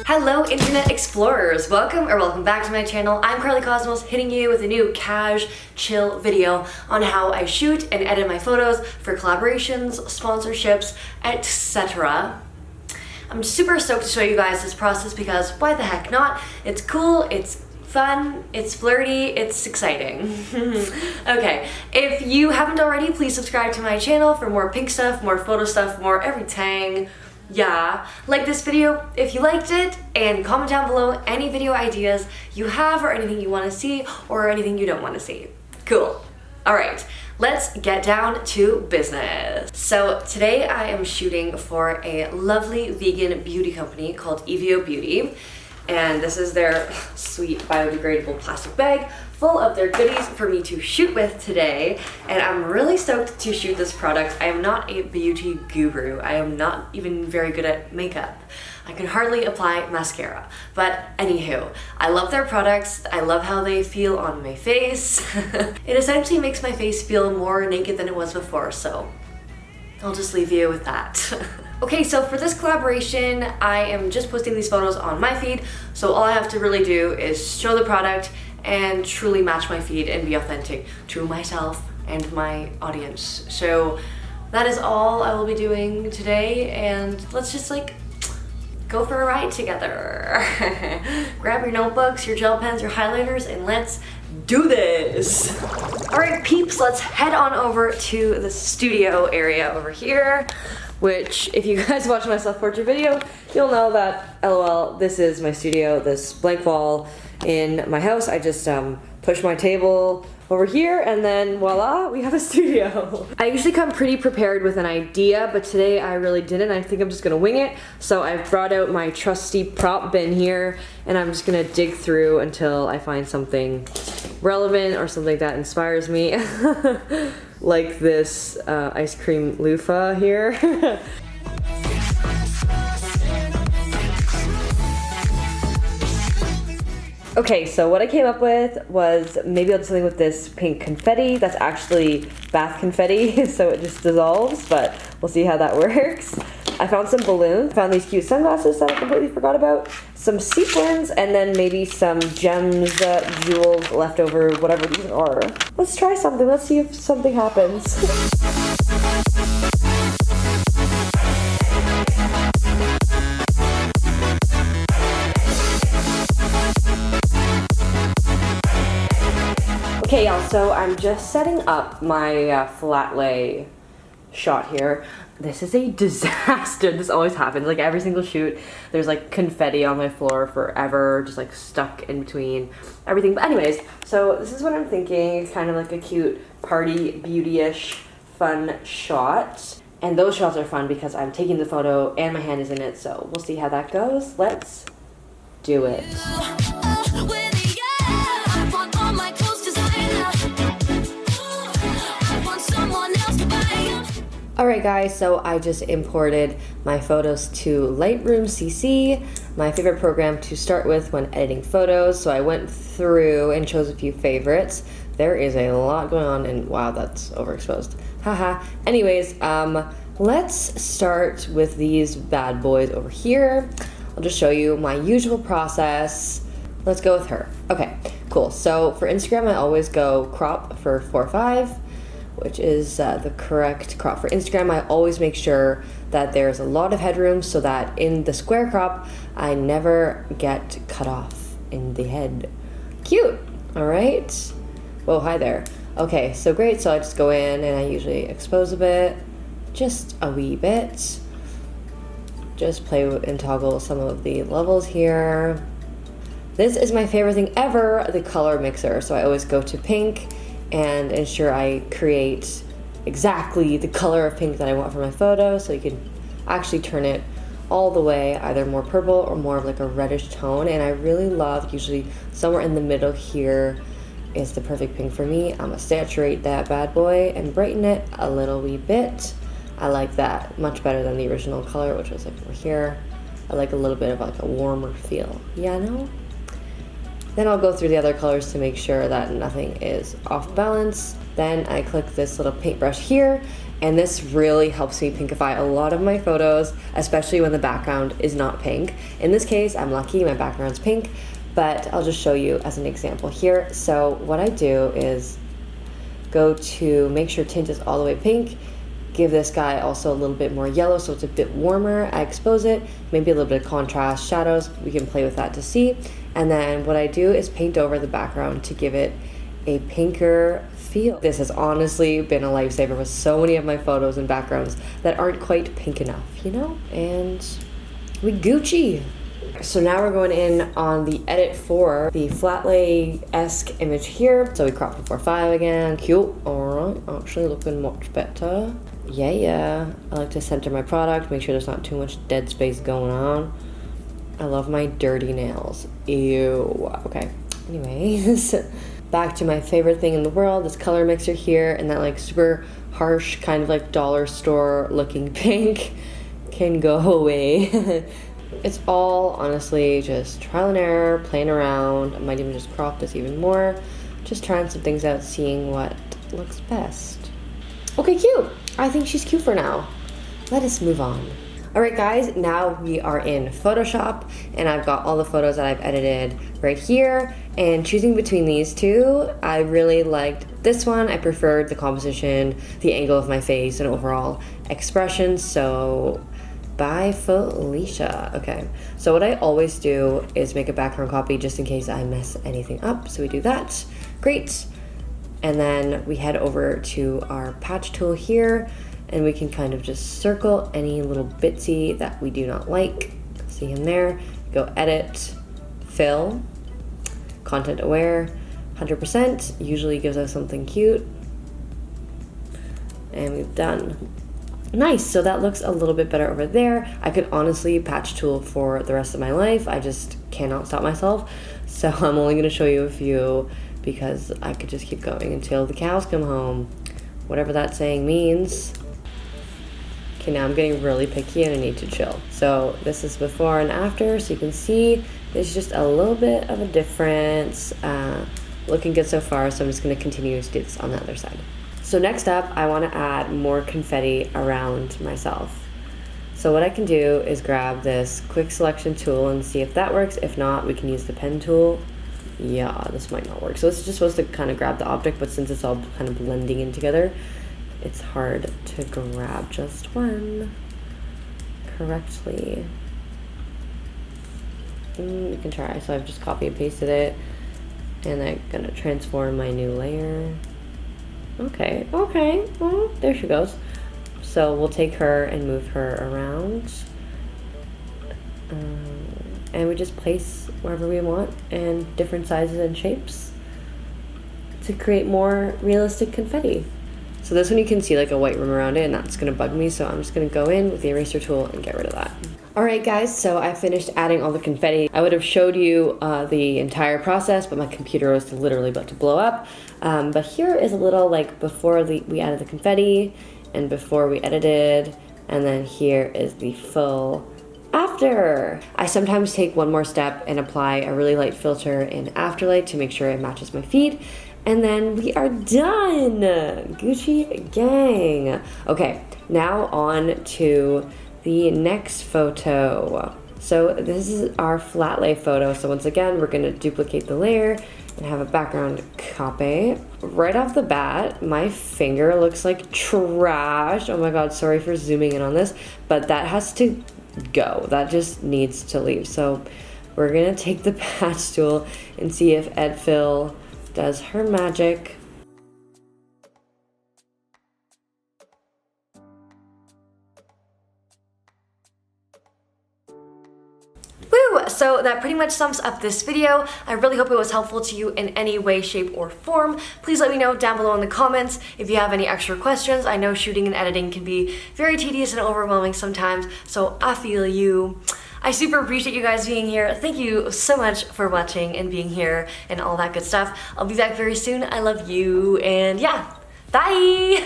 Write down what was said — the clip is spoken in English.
Hello internet explorers, welcome back to my channel. I'm Karley Cosmos, hitting you with a new cash chill video on how I shoot and edit my photos for collaborations, sponsorships, etc. I'm super stoked to show you guys this process because why the heck not? It's cool, it's fun, it's flirty, it's exciting. Okay, if you haven't already, please subscribe to my channel for more pink stuff, more photo stuff, more everything. Yeah, like this video if you liked it, and comment down below any video ideas you have or anything you want to see or anything you don't want to see. Cool. Alright, let's get down to business. So today I am shooting for a lovely vegan beauty company called Evo Beauty, and this is their sweet biodegradable plastic bag full of their goodies for me to shoot with today, and I'm really stoked to shoot this product. I am not a beauty guru. I am not even very good at makeup. I can hardly apply mascara. But anywho, I love their products. I love how they feel on my face. It essentially makes my face feel more naked than it was before, so I'll just leave you with that. Okay, so for this collaboration, I am just posting these photos on my feed, so all I have to really do is show the product and truly match my feed and be authentic to myself and my audience. So that is all I will be doing today, and let's just like go for a ride together. Grab your notebooks, your gel pens, your highlighters, and let's do this. All right, peeps, let's head on over to the studio area over here, which if you guys watch my self-portrait video, you'll know that, LOL, this is my studio, this blank wall in my house. I just push my table over here and then voila, we have a studio. I usually come pretty prepared with an idea, but today I really didn't. I think I'm just gonna wing it. So I've brought out my trusty prop bin here, and I'm just gonna dig through until I find something relevant or something that inspires me. Like this ice cream loofah here. Okay, so what I came up with was maybe I'll do something with this pink confetti. That's actually bath confetti, so it just dissolves, but we'll see how that works. I found some balloons, found these cute sunglasses that I completely forgot about, some sequins, and then maybe some gems, jewels, leftover, whatever these are. Let's try something, let's see if something happens. Okay, y'all, so I'm just setting up my flat lay shot here. This is a disaster. This always happens. Like every single shoot, there's like confetti on my floor forever, just like stuck in between everything. But anyways, so this is what I'm thinking. It's kind of like a cute party, beauty-ish, fun shot. And those shots are fun because I'm taking the photo and my hand is in it, so we'll see how that goes. Let's do it. Alright guys, so I just imported my photos to Lightroom CC, my favorite program to start with when editing photos. So I went through and chose a few favorites. There is a lot going on, and wow, that's overexposed. Haha. Anyways, let's start with these bad boys over here. I'll just show you my usual process. Let's go with her. Okay, cool. So for Instagram, I always go crop for 4:5. Which is the correct crop for Instagram. I always make sure that there's a lot of headroom so that in the square crop, I never get cut off in the head. Cute, all right. Whoa, hi there. Okay, so great, so I just go in and I usually expose a bit, just a wee bit. Just play and toggle some of the levels here. This is my favorite thing ever, the color mixer. So I always go to pink and ensure I create exactly the color of pink that I want for my photo, so you can actually turn it all the way, either more purple or more of like a reddish tone. And I really love, usually somewhere in the middle here is the perfect pink for me. I'm gonna saturate that bad boy and brighten it a little wee bit. I like that much better than the original color, which was like over here. I like a little bit of like a warmer feel. Yeah, no? Then I'll go through the other colors to make sure that nothing is off balance. Then I click this little paintbrush here, and this really helps me pinkify a lot of my photos, especially when the background is not pink. In this case, I'm lucky, my background's pink, but I'll just show you as an example here. So what I do is go to make sure tint is all the way pink, give this guy also a little bit more yellow so it's a bit warmer. I expose it, maybe a little bit of contrast, shadows, we can play with that to see. And then what I do is paint over the background to give it a pinker feel. This has honestly been a lifesaver with so many of my photos and backgrounds that aren't quite pink enough, you know? And we Gucci. So now we're going in on the edit for the flat lay-esque image here. So we crop before 5 again, cute, all right, actually looking much better. Yeah, I like to center my product, make sure there's not too much dead space going on. I love my dirty nails, ew, okay. Anyways, back to my favorite thing in the world, this color mixer here, and that like super harsh kind of like dollar store looking pink can go away. It's all honestly just trial and error, playing around. I might even just crop this even more. Just trying some things out, seeing what looks best. Okay, cute. I think she's cute for now. Let us move on. All right, guys, now we are in Photoshop, and I've got all the photos that I've edited right here. And choosing between these two, I really liked this one. I preferred the composition, the angle of my face, and overall expression. So by Felicia. Okay, so what I always do is make a background copy just in case I mess anything up. So we do that, great. And then we head over to our patch tool here, and we can kind of just circle any little bitsy that we do not like. See him there, go edit, fill, content aware, 100%, usually gives us something cute. And we've done. Nice, so that looks a little bit better over there. I could honestly patch tool for the rest of my life. I just cannot stop myself. So I'm only gonna show you a few because I could just keep going until the cows come home. Whatever that saying means. Okay, now I'm getting really picky and I need to chill. So this is before and after, so you can see there's just a little bit of a difference. Looking good so far, so I'm just gonna continue to do this on the other side. So next up, I want to add more confetti around myself. So what I can do is grab this quick selection tool and see if that works. If not, we can use the pen tool. Yeah, this might not work. So it's just supposed to kind of grab the object, but since it's all kind of blending in together, it's hard to grab just one correctly. You can try. So I've just copy and pasted it, and I'm gonna transform my new layer. Okay, well, there she goes. So we'll take her and move her around. And we just place wherever we want and different sizes and shapes to create more realistic confetti. So this one you can see like a white rim around it, and that's gonna bug me, so I'm just gonna go in with the eraser tool and get rid of that. Alright guys, so I finished adding all the confetti. I would have showed you the entire process, but my computer was literally about to blow up. But here is a little like before we added the confetti and before we edited, and then here is the full after. I sometimes take one more step and apply a really light filter in Afterlight to make sure it matches my feed. And then we are done! Gucci gang! Okay, now on to the next photo. So this is our flat lay photo. So once again, we're gonna duplicate the layer and have a background copy. Right off the bat, my finger looks like trash. Oh my God, sorry for zooming in on this, but that has to go. That just needs to leave. So we're gonna take the patch tool and see if Edfill does her magic. Woo! So that pretty much sums up this video. I really hope it was helpful to you in any way, shape, or form. Please let me know down below in the comments if you have any extra questions. I know shooting and editing can be very tedious and overwhelming sometimes, so I feel you. I super appreciate you guys being here. Thank you so much for watching and being here and all that good stuff. I'll be back very soon. I love you, and yeah, bye!